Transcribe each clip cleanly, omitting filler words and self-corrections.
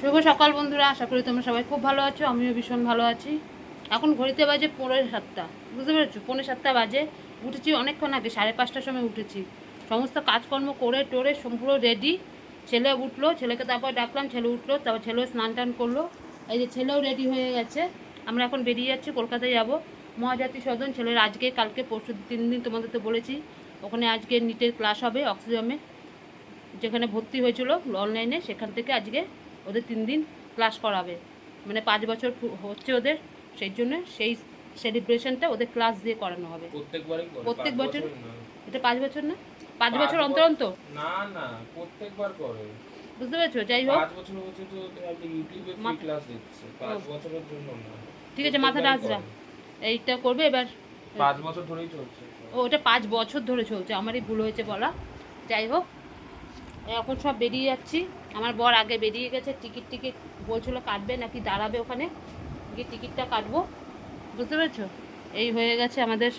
শুভ সকাল বন্ধুরা, আশা করি তোমরা সবাই খুব ভালো আছো। আমিও ভীষণ ভালো আছি। এখন ঘড়িতে বাজে 7:45, বুঝতে পেরেছো? 7:45 বাজে। উঠেছি অনেকক্ষণ আগে, 5:30টার সময় উঠেছি। সমস্ত কাজকর্ম করে টোরে পুরো রেডি। ছেলে উঠলো, ছেলেকে তারপর ডাকলাম, ছেলে উঠলো, তারপর ছেলেও স্নান টান করলো। এই যে ছেলেও রেডি হয়ে গেছে। আমরা এখন বেরিয়ে যাচ্ছি, কলকাতায় যাব। মহাজাতি সদন ছেলের আজকে, কালকে, পরশু 3 দিন তোমাদের তো বলেছি। ওখানে আজকে নিটের ক্লাস হবে, অক্সিজমে যেখানে ভর্তি হয়েছিল অনলাইনে, সেখান থেকে আজকে ওদের 3 দিন ক্লাস করাবে। মানে 5 বছর হচ্ছে ওদের, সেই জন্য সেই সেলিব্রেশনটা ওদের ক্লাস দিয়ে করানো হবে প্রত্যেক বছর। এটা 5 বছর না, 5 বছর অন্তর অন্তর না না, প্রত্যেকবার করে, বুঝতে পেরেছো? যাই হোক, 5 বছর হচ্ছে তো আপনি ইউটিউবে ফ্রি ক্লাস দিচ্ছে, 5 বছরের জন্য না। ঠিক আছে, মাথাটা আসরা এইটা করবে এবার। 5 বছর ধরেই চলছে। ও, ওটা 5 বছর ধরে চলছে, আমারই ভুল হয়েছে বলা। যাই হোক, এখন সব বেরিয়ে যাচ্ছি। আমার বর আগে বেরিয়ে গেছে, টিকিট বলছিল কাটবে নাকি দাঁড়াবে ওখানে গিয়ে টিকিটটা কাটবো, বুঝতে পেরেছো? এই হয়ে গেছে আমাদের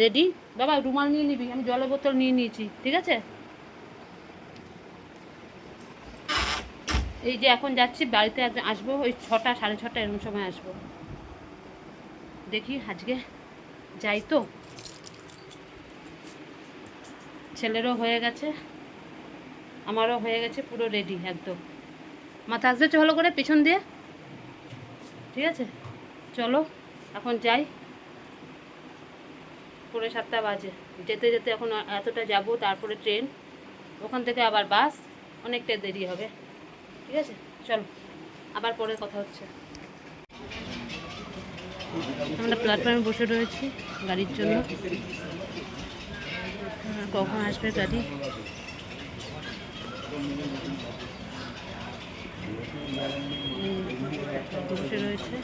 রেডি। বাবা রুমাল নিয়ে নিবি, আমি জলের বোতল নিয়ে নিয়েছি, ঠিক আছে? এই যে এখন যাচ্ছি, বাড়িতে আসবো ওই 6টা 6:30 এরকম সময় আসবো। দেখি আজকে যাই তো। ছেলেরও হয়ে গেছে, আমারও হয়ে গেছে, পুরো রেডি একদম। মাথা আসছে ভালো করে পেছন দিয়ে, ঠিক আছে? চলো এখন যাই। 7:45 বাজে। যেতে যেতে এখন এতটা যাব, তারপরে ট্রেন, ওখান থেকে আবার বাস, অনেকটা দেরি হবে, ঠিক আছে? চলো আবার পরে কথা হচ্ছে। আমরা প্ল্যাটফর্মে বসে রয়েছি গাড়ির জন্য, কখন আসবে গাড়ি। বসে রয়েছে,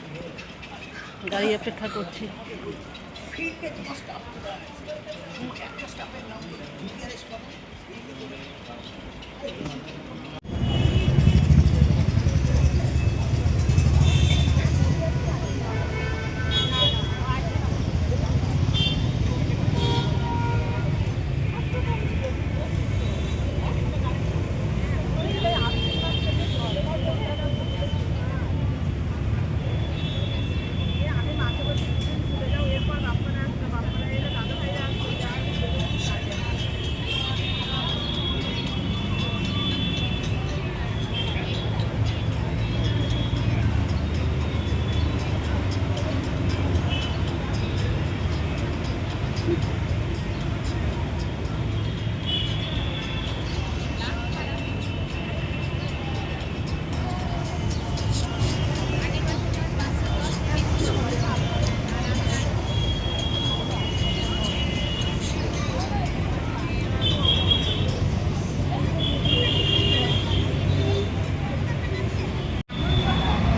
গাড়ি অপেক্ষা করছি।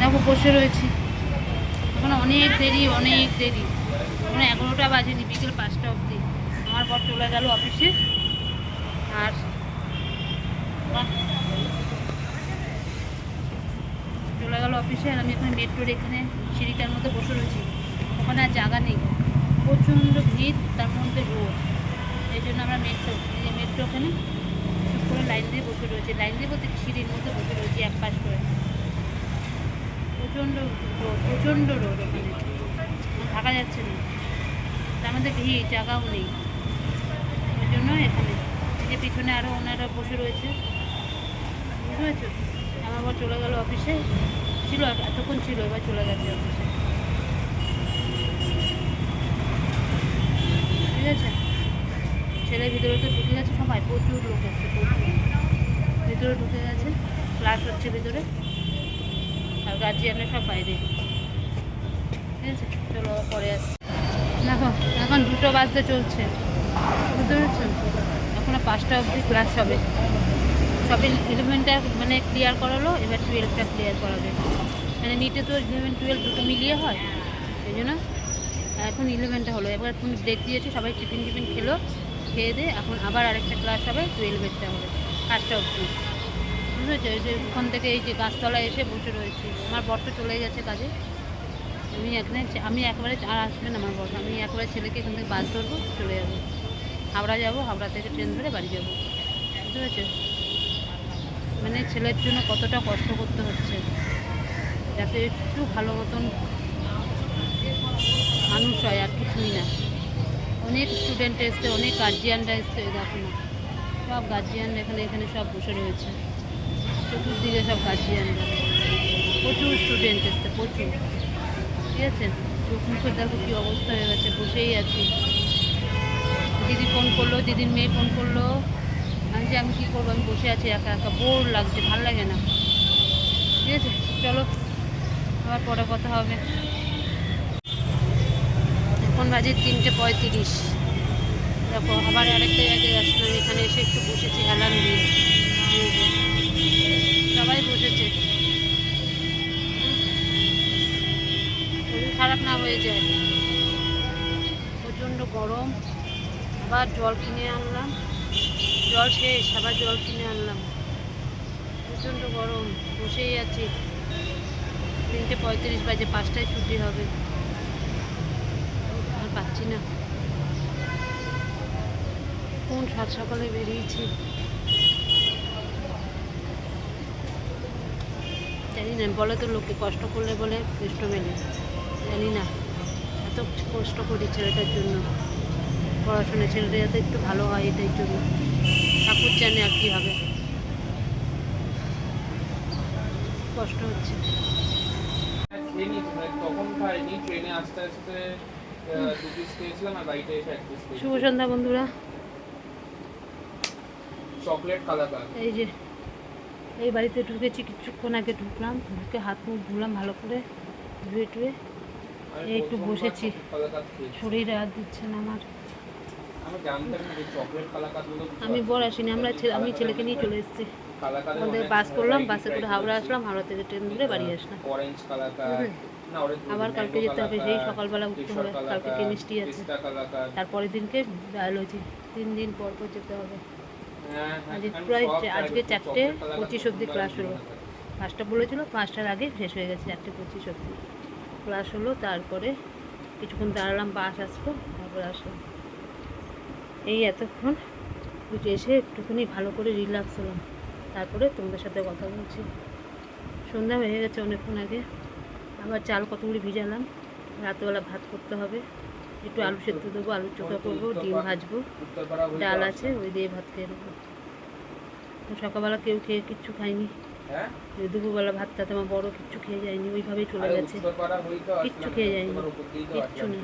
দেখো বসে রয়েছি, এখন অনেক দেরি, অনেক দেরি। এখন 11টা বাজেনি, বিকেল 5টা অবধি। আমার পর চলে গেল অফিসে, আর চলে গেল অফিসে। আর আমি এখন মেট্রোর এখানে সিঁড়িটার মধ্যে বসে রয়েছি, ওখানে আর জায়গা নেই, প্রচণ্ড ভিড়, তার মধ্যে রোদ। এই জন্য আমরা মেট্রো ওখানে চুপ করে লাইন দিয়ে বসে রয়েছি। লাইন দিয়ে বলতে সিঁড়ির মধ্যে বসে রয়েছি এক পাশ করে। প্রচণ্ড রোদ ওখানে, থাকা যাচ্ছে না, তার মধ্যে ভিড়, জায়গাও নেই। ওই জন্য এখানে এই যে পিছনে আরও ওনারা বসে রয়েছে, বুঝতে পেরেছো? আমার বর চলে গেল অফিসে, ছিল এতক্ষণ ছিল, এবার চলে গেছে অফিসে, ঠিক আছে? ছেলে ভিতরে তো ঢুকে গেছে, সবাই প্রচুর লোক এসছে, প্রচুর ভিতরে ঢুকে গেছে, ক্লাস হচ্ছে ভিতরে, আর গার্জিয়ানরা সব বাইরে, ঠিক আছে? চলো পরে আসছি। দেখো এখন 2টো বাজতে চলছে, বুঝতে পেরেছো? এখনো 5টা অবধি ক্লাস হবে। সবে 11টা মানে ক্লিয়ার করালো, এবার 12টা ক্লিয়ার করাবে। মানে নিটে তো 11, 12 দুটো মিলিয়ে হয়, এই জন্য এখন 11টা হলো। এবার তুমি ব্রেক দিয়েছে, সবাই টিফিন খেলো, খেয়ে দিয়ে এখন আবার আরেকটা ক্লাস হবে, 12টা হবে 5টা অবধি, বুঝেছো? এই যে ওখান থেকে এই যে গাছতলায় এসে বসে রয়েছি। আমার বর তো চলে গেছে কাজে, আমি একবারে আর আসবেন আমার বর, আমি একবারে ছেলেকে এখান থেকে বাস ধরবো, চলে যাবো হাওড়া, হাওড়া থেকে ট্রেন ধরে বাড়ি যাবো, বুঝতে পেরেছো? মানে ছেলের জন্য কতটা কষ্ট করতে হচ্ছে যাতে একটু ভালো মতন মানুষ হয়, আর কিছুই না। অনেক স্টুডেন্ট এসছে, অনেক গার্জিয়ানরা এসছে, দেখো না সব গার্জিয়ানরা এখানে এখানে সব বসে রয়েছে, চতুর্দিকে সব গার্জিয়ানরা, প্রচুর স্টুডেন্ট এসছে, প্রচুর। ঠিক আছে, চোখ মুখের দেখো কী অবস্থা হয়ে গেছে, বসেই আছি। দিদি ফোন করলো, দিদির মেয়ে ফোন করলো, আমি যে আমি কী করবো, আমি বসে আছি একা একা, বোর লাগছে, ভাল লাগে না। ঠিক আছে, চলো আবার পরে কথা হবে। এখন বাজে 3:35। দেখো আবার আরেকটা জায়গায় আসলাম, এখানে এসে একটু বসেছি হেলান দিয়ে, সবাই বসেছে, শরীর খারাপ না হয়ে যায়। প্রচণ্ড গরম, আবার জল কিনে আনলাম, জল শেষ, আবার জল কিনে আনলাম। প্রচণ্ড গরম, বসেই আছি। 3:35 বাজে, 5টায় ছুটি হবে, আর পাচ্ছি না। কোন সাত সকালে বেরিয়েছি জানি না, বলে তো লোকে কষ্ট করলে বলে কষ্ট মেলে, জানি না। এত কষ্ট করি ছেলেটার জন্য, পড়াশোনা ছেলেটা যাতে একটু ভালো হয়, এটার জন্য ঠাকুর জানে আর কী হবে। কষ্ট হচ্ছে। তখন খাইনি, ট্রেনে আস্তে আস্তে 2 পিস খেয়েছিলাম আর বাড়িতে এসে 1 পিস শুভ সন্ধ্যা বন্ধুরা। চকলেট কালাকাঁদ। এই যে এই বাড়িতে ঢুকেছি, কিছুক্ষণ আগে ঢুকলাম, ঢুকে হাত মুখ ধুলাম ভালো করে, ধুয়ে টুয়ে এই একটু বসেছি। শরীর আর দিচ্ছে না আমার। আমি বর আসিনি, আমি ছেলেকে নিয়ে চলে এসেছি। আমাদের বাস করলাম, বাসে করে হাওড়া আসলাম, হাওড়া থেকে ট্রেন ধরে বাড়ি আসলাম। আবার কালকে যেতে হবে, সেই সকালবেলা উঠতে হবে, কালকে কেমিস্ট্রি আছে, তারপরের দিনকে বায়োলজি, 3 দিন পর পর যেতে হবে। প্রায় আজকে 4:25 অবধি ক্লাস হলো। 5টা বলেছিল, 5টার আগে শেষ হয়ে গেছে, 4:25 অবধি ক্লাস হলো। তারপরে কিছুক্ষণ দাঁড়ালাম, বাস আসলো, তারপরে আসলাম। এই এতক্ষণ এসে একটুখানি ভালো করে রিল্যাক্স হলাম, তারপরে তোমাদের সাথে কথা বলছি। সন্ধ্যা হয়ে গেছে অনেকক্ষণ আগে। আবার চাল কতগুলি ভিজালাম, রাতবেলা ভাত করতে হবে, একটু আলু সেদ্ধ দেবো, আলু চোখা করবো, ডিম ভাজবো, ডাল আছে, ওই দিয়ে ভাত খেয়ে দেবো। সকালবেলা কেউ খেয়ে কিচ্ছু খায়নি, দুপুরবেলা ভাতটা তোমার বড় কিচ্ছু খেয়ে যায়নি, ওইভাবেই চলে গেছে, কিচ্ছু খেয়ে যায়নি, কিচ্ছু না।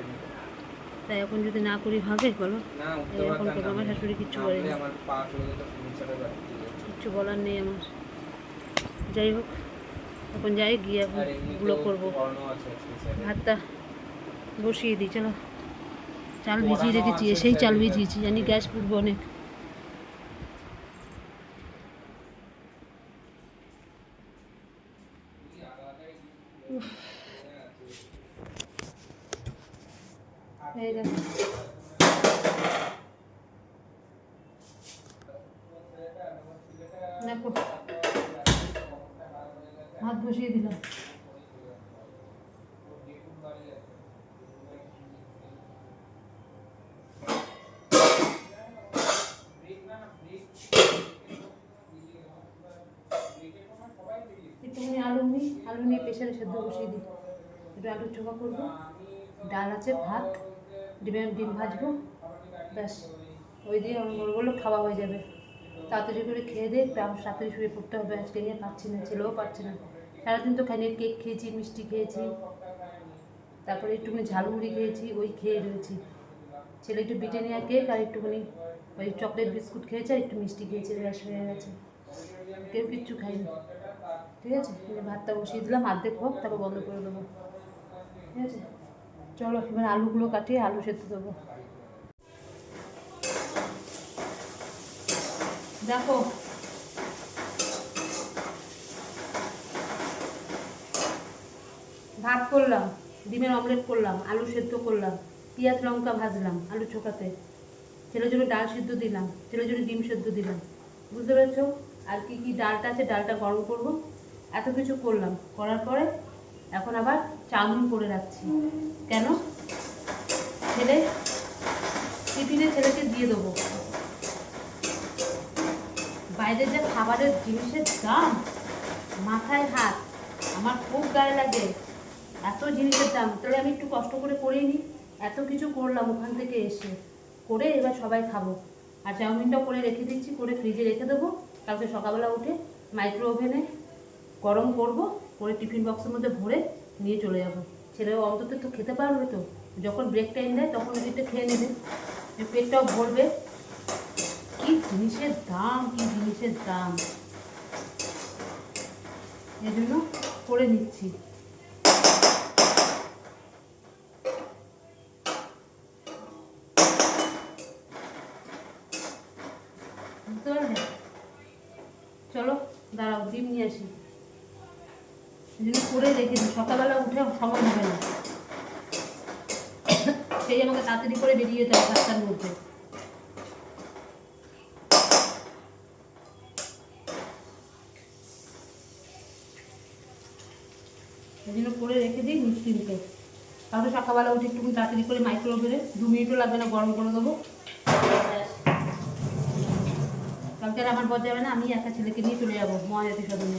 তাই এখন যদি না করি ভাবে বলো, এখন করবো। আমার শাশুড়ি কিচ্ছু বলেনি, কিচ্ছু বলার নেই আমার। যাই হোক, এখন যাই গিয়ে এখন গুলো করবো, ভাতটা বসিয়ে দিই। চলো, চাল ভিজিয়ে রেখেছি, এসেই চাল ভিজিয়েছি, জানি গ্যাস পুড়বে অনেক। এই দেখো, দেখো ভাত বসিয়ে দিলাম। একটুখানি আলু নিয়ে প্রেশারে সেদ্ধ বসিয়ে দিই, একটু আলুর চোখা করবো, ডাল আছে, ভাত, ডিম ভাজবো, ব্যাস। ওই দিয়ে আমার বললো খাওয়া হয়ে যাবে, তাড়াতাড়ি করে খেয়ে দিয়ে তাড়াতাড়ি শুয়ে পড়তে হবে। আজকে নিয়ে পাচ্ছি না, ছেলেও পাচ্ছে না, সারাদিন তো খাইনি, কেক খেয়েছি, মিষ্টি খেয়েছি, তারপরে একটুখানি ঝালমুড়ি খেয়েছি, ওই খেয়ে রয়েছি। ছেলে একটু ব্রিটানিয়া কেক আর একটুখানি ওই চকলেট বিস্কুট খেয়েছে, আর একটু মিষ্টি খেয়েছে, ব্যাস হয়ে গেছে, কেউ কিচ্ছু খায়নি। ঠিক আছে, ভাতটা বসিয়ে দিলাম, অর্ধেক হোক, তারপর বন্ধ করে দেবো। ঠিক আছে, চলো এবার আলুগুলো কাটিয়ে আলু সেদ্ধ দেবো। দেখো ভাত করলাম, ডিমের অমলেট করলাম, আলু সেদ্ধ করলাম, পেঁয়াজ লঙ্কা ভাজলাম আলু চোখাতে, ছেলের জন্য ডাল সিদ্ধ দিলাম, ছেলের জন্য ডিম সেদ্ধ দিলাম, বুঝতে পেরেছো? আর কি কি ডালটা আছে, ডালটা গরম করবো, এত কিছু করলাম। করার পরে এখন আবার চাউমিন করে রাখছি। কেন? ছেলে টিফিনে ছেলেকে দিয়ে দেবো, বাইরের যে খাবারের জিনিসের দাম, মাথায় হাত, আমার খুব গায়ে লাগে। এত জিনিসের দাম, তাহলে আমি একটু কষ্ট করে করেই নিই। এত কিছু করলাম ওখান থেকে এসে, করে এবার সবাই খাবো। আর চাউমিনটাও করে রেখে দিচ্ছি, করে ফ্রিজে রেখে দেবো। কালকে সকালবেলা উঠে মাইক্রো ওভেনে গরম করব, করে টিফিন বক্সের মধ্যে ভরে নিয়ে চলে যাবো। ছেলেও অন্তত তো খেতে পারবে তো, যখন ব্রেক টাইম দেয় তখন ওইটা খেয়ে নেবে, পেটটাও ভরবে। কি জিনিসের দাম, কি জিনিসের দাম, এই জন্য করে নিচ্ছি। বুঝতে পারলে? চলো দাঁড়াও, ডিম নিয়ে আসি। এই জন্য করে রেখে দিই, সকালবেলা উঠে সময় হবে না। সেই আমাকে তাড়াতাড়ি করে বেরিয়ে যেতে হবে 7টার মধ্যে। এই জন্য করে রেখে দিই নিশ্চিন্তে। তাহলে সকালবেলা উঠে একটু তাড়াতাড়ি করে মাইক্রো ওভেনে 2 মিনিটও লাগবে না, গরম করে দেবো। কালকে আর আমার বর যাবে না, আমি একটা ছেলেকে নিয়ে চলে যাবো মহাজাতি সদনে।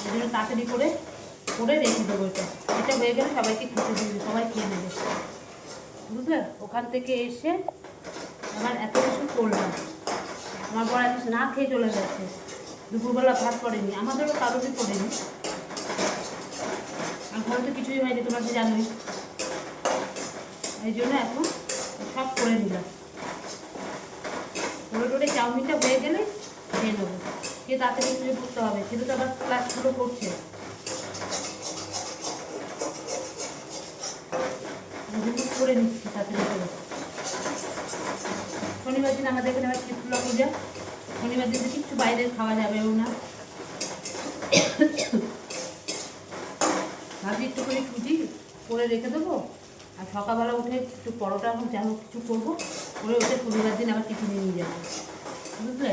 এই জন্য তাড়াতাড়ি করে করে রেখে দেবো। এটা হয়ে গেলে সবাইকে খেতে দিবে, সবাই খেয়ে নেবে, বুঝলে? ওখান থেকে এসে আমার এত কিছু করলাম, আমার বর এত না খেয়ে চলে গেছে, দুপুরবেলা ভাত করেনি, আমাদেরও কারোরই করেনি। আর ঘরে তো কিছুই হয়নি, তোমরা তো জানোই। এই জন্য এখন সব করে নিলাম। করে টোরে চাউমিনটা হয়ে গেলে খেয়ে নেবো। কে তাড়াতাড়ি খুঁজে পড়তে হবে, সেটা তো আবার ক্লাসগুলো করছে। এই জন্য করে নিচ্ছি তাড়াতাড়ি করে। শনিবার দিন আমাদের এখানে আবার শীতলা পূজা, শনিবার দিনে কিচ্ছু বাইরের খাওয়া যাবেও না। ভাবছি একটুখানি সুজি করে রেখে দেবো, আর সকালবেলা উঠে একটু পরোটা এখন যেন কিছু করবো, করে উঠে শনিবার দিন আবার টিফিনে নিয়ে যাবো, বুঝলে?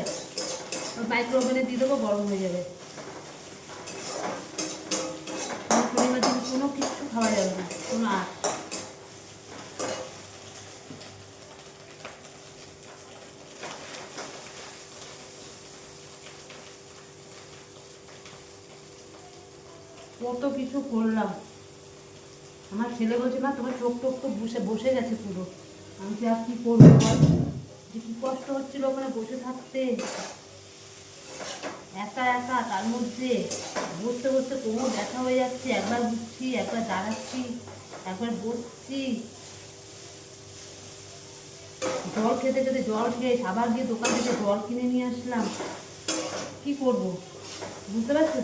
মাইক্রো ওভেনে দিয়ে দেবো, গরম হয়ে যাবে। শনিবার দিন কোনো কিচ্ছু খাওয়া যাবে না, কোনো আঁশ। কত কিছু করলাম। আমার ছেলে বলছে, মা তোমার চোখ টোক তো বসে বসে গেছে পুরো। আমি কি আর কি করবো বল, যে কি কষ্ট হচ্ছিল ওখানে বসে থাকতে, একা একা। তার মধ্যে বসতে বসতে কোমর ব্যথা হয়ে যাচ্ছে, একবার উঠছি, একবার দাঁড়াচ্ছি, একবার বসছি। জল খেতে খেতে জল খেয়ে আবার গিয়ে দোকান থেকে জল কিনে নিয়ে আসলাম। কি করব বুঝতে পারছো?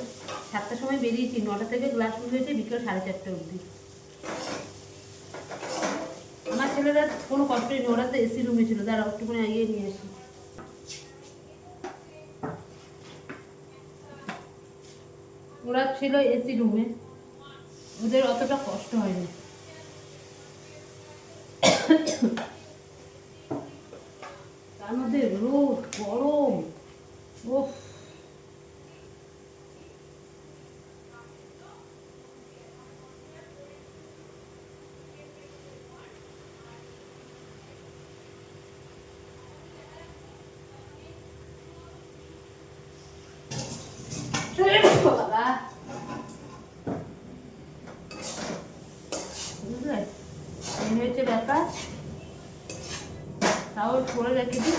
7টার সময় বেরিয়েছি, 9টা থেকে ক্লাস শুরু হয়েছে বিকেল 4:30 অবধি। আমার ছেলেরা কোনো কষ্টই নেই, ওরা তো এসি রুমে ছিল। দাঁড়াও একটুখানি ইয়ে নিয়ে আসি। ওরা ছিল এসি রুমে, ওদের অতটা কষ্ট হয়নি। তার মধ্যে রোদ, গরম, ওফ। বাবা, বুঝলে এই হয়েছে ব্যাপার। তাও করে রেখে দিই,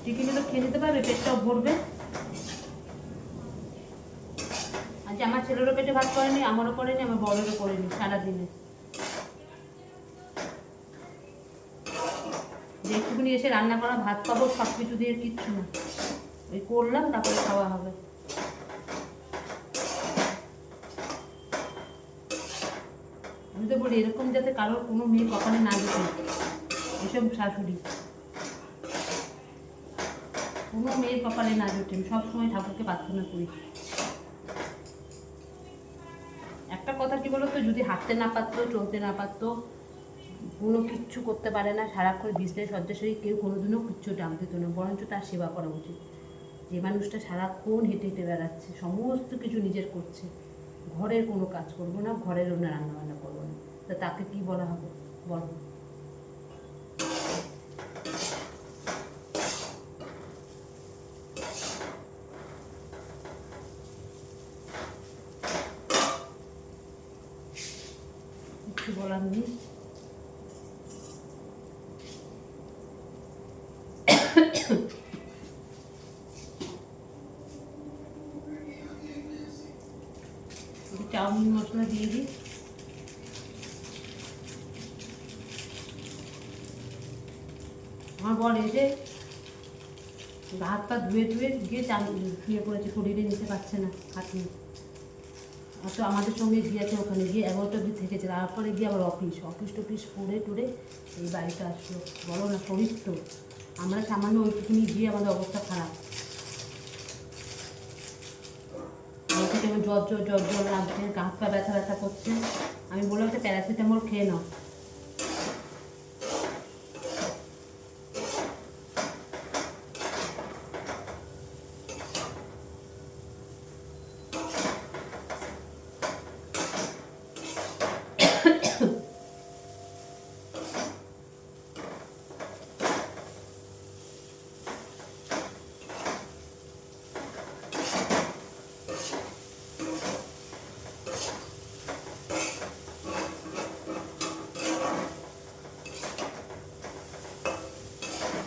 টিফিনে তো খেয়ে নিতে পারবে, পেটটাও ভরবে। আজ আমার ছেলেরও পেটে ভাত করেনি, আমারও করেনি, আমার বড়েরও করেনি সারাদিনে। যেটুকুনি এসে রান্না করা ভাত পাবো, সব কিছু দিয়ে কিচ্ছু না, ওই করলাম তারপরে খাওয়া হবে। আমি তো বলি এরকম যাতে কারোর কোনো মেয়ে কখনো না জোটে, এসব শাশুড়ি কোনো মেয়ের কপালে না জোটে। আমি সবসময় ঠাকুরকে প্রার্থনা করি। একটা কথা কি বলতো, যদি হাঁটতে না পারতো, চলতে না পারতো, কোনো কিচ্ছু করতে পারে না, সারাক্ষণ বিছনায় শয্যাশায়ী, কেউ কোনোদিনও কিচ্ছু ডাক দিত না, বরঞ্চ তার সেবা করা উচিত। যে মানুষটা সারাক্ষণ হেঁটে হেঁটে বেড়াচ্ছে, সমস্ত কিছু নিজের করছে, ঘরের কোনো কাজ করবো না, ঘরের অন্য রান্নাবান্না করবো না, তা তাকে কি বলা হবে বলো? বলার নেই। চাউমিন মশলা দিয়ে দিই। আমার বর এসে হাত পা ধুয়ে ধুয়ে গিয়ে শুয়ে পড়েছে, শরীরে নিতে পারছে না খাটনি। আর তো আমাদের সঙ্গে গিয়েছে, ওখানে গিয়ে 11টা অবধি থেকেছে। তারপরে গিয়ে আবার অফিস টফিস করে টরে এই বাড়িতে আসলো। বলো না, শরীর তো আমরা সামান্য ওইটুকুনি গিয়ে আমাদের অবস্থা খারাপ। আমাকে যেমন জ্বর লাগছে, হাত পা ব্যথা ব্যথা করছে। আমি বললাম একটা প্যারাসিটামল খেয়ে নাও।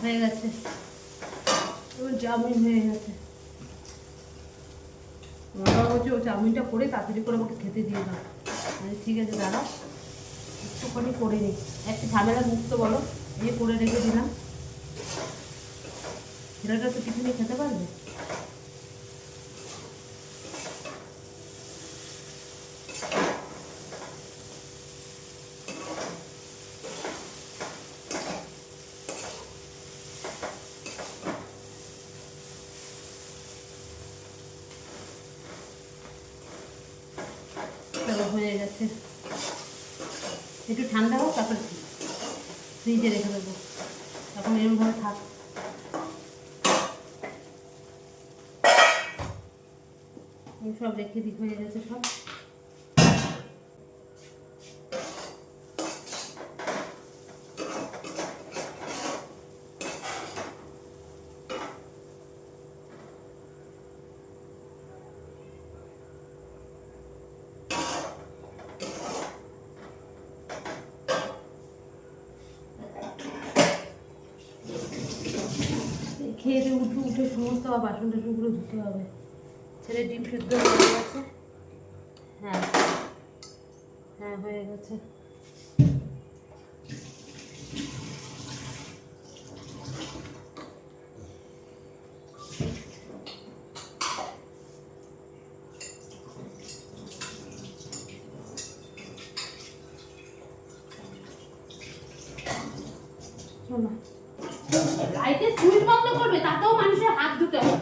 হয়ে গেছে, চাউমিন হয়ে গেছে। বাবা বলছে ও চাউমিনটা করে তাড়াতাড়ি করে আমাকে খেতে দিয়ে দাও। ঠিক আছে দাদা, একটুখানি করে নিই, একটা ঝামেলা মুক্ত বলো, দিয়ে করে রেখে দিলাম। ছেলেটা তো টিফিনে খেতে পারবে। হয়ে গেছে, একটু ঠান্ডা হোক তারপর ফ্রিজে রেখে দেবো। এখন এরকমভাবে থাক। সব রেখে দিই, হয়ে গেছে সব। খেয়ে দিয়ে উঠে সমস্ত বাসন টাসনগুলো ধুতে হবে। ছেলে ডিম সিদ্ধ হয়ে গেছে। হ্যাঁ হ্যাঁ হয়ে গেছে। শোনো, লাইটের সুইচ বন্ধ করবে, তাতেও মানুষের হাত ধুতে হবে।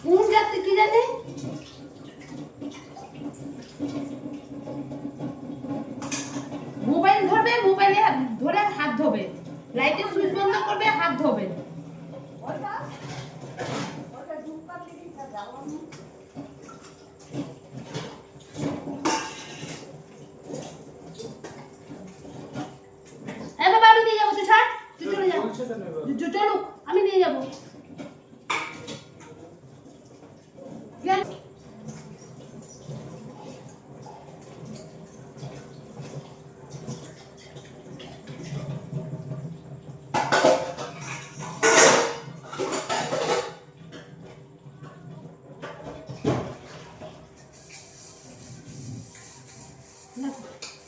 কোন যাত্রী কি জানে, মোবাইল ধরবে, মোবাইলে ধরে হাত ধোবে, লাইটের সুইচ বন্ধ করবে, হাত ধোবে। চলুক, আমি নিয়ে যাবো।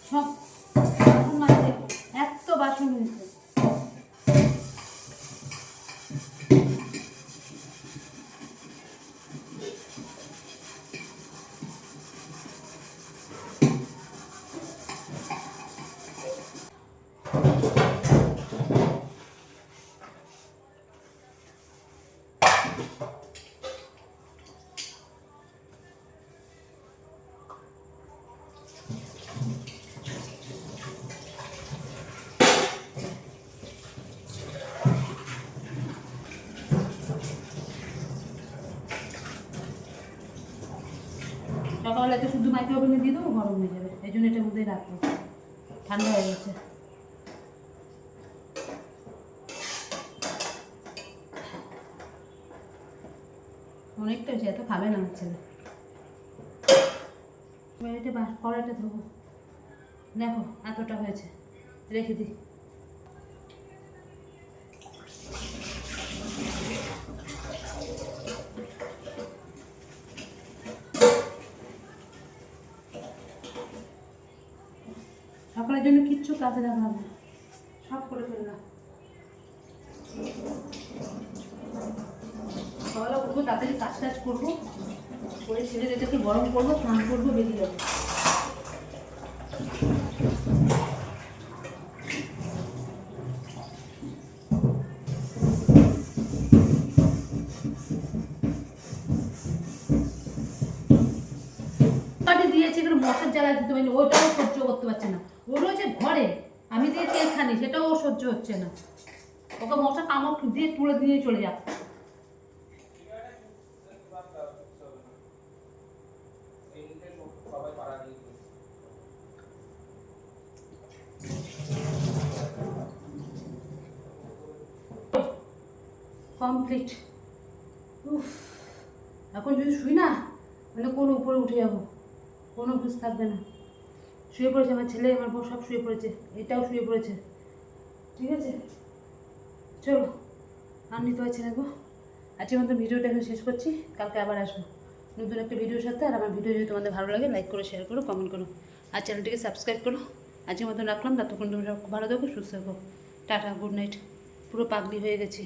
সব এত বাসন হয়েছে। সকালবেলাতে শুধু মাইক্রোওভেনে দিয়ে দেবো, গরম হয়ে যাবে, এই জন্য এটার মধ্যেই রাখবো। ঠান্ডা হয়ে গেছে। অনেকটা হয়েছে, এত খাবে না আমার ছেলে। এটা কড়াইটা ধোবো, দেখো এতটা হয়েছে, রেখে দিই। সকালের জন্য কিচ্ছু কাজে রাখলাম না, সব করে ফেললাম। সকালে উঠবো, তাড়াতাড়ি কাজ টাজ করবো, করে ছেলে এটাকে গরম করবো, স্নান করবো, বেরিয়ে যাবো। দিয়েছি এখানে মশার জ্বালা দিতে পারিনি, ওইটাও সহ্য করতে পারছে না। ও রয়েছে ঘরে, আমি দিয়েছি এখানে, সেটাও ও সহ্য হচ্ছে না। ওকে মশা কামড় দিয়ে তুলে দিয়ে চলে যা। কমপ্লিট। এখন যদি শুই না, মানে কোনো উপরে উঠে যাবো, কোনো বুঝ থাকবে না। শুয়ে পড়েছে আমার ছেলে, আমার বউ সব শুয়ে পড়েছে, এটাও শুয়ে পড়েছে। ঠিক আছে, চলো আর নিতে পারছি না গো। আজকের মতো ভিডিওটা এখন শেষ করছি, কালকে আবার আসবো নতুন একটা ভিডিওর সাথে। আর আমার ভিডিও যদি তোমাদের ভালো লাগে, লাইক করো, শেয়ার করো, কমেন্ট করো, আর চ্যানেলটিকে সাবস্ক্রাইব করো। আজকের মতো রাখলাম, ততক্ষণ তোমরা ভালো থাকো, সুস্থ থাকো। Tata, good night. পুরো পাগলি হয়ে গেছি।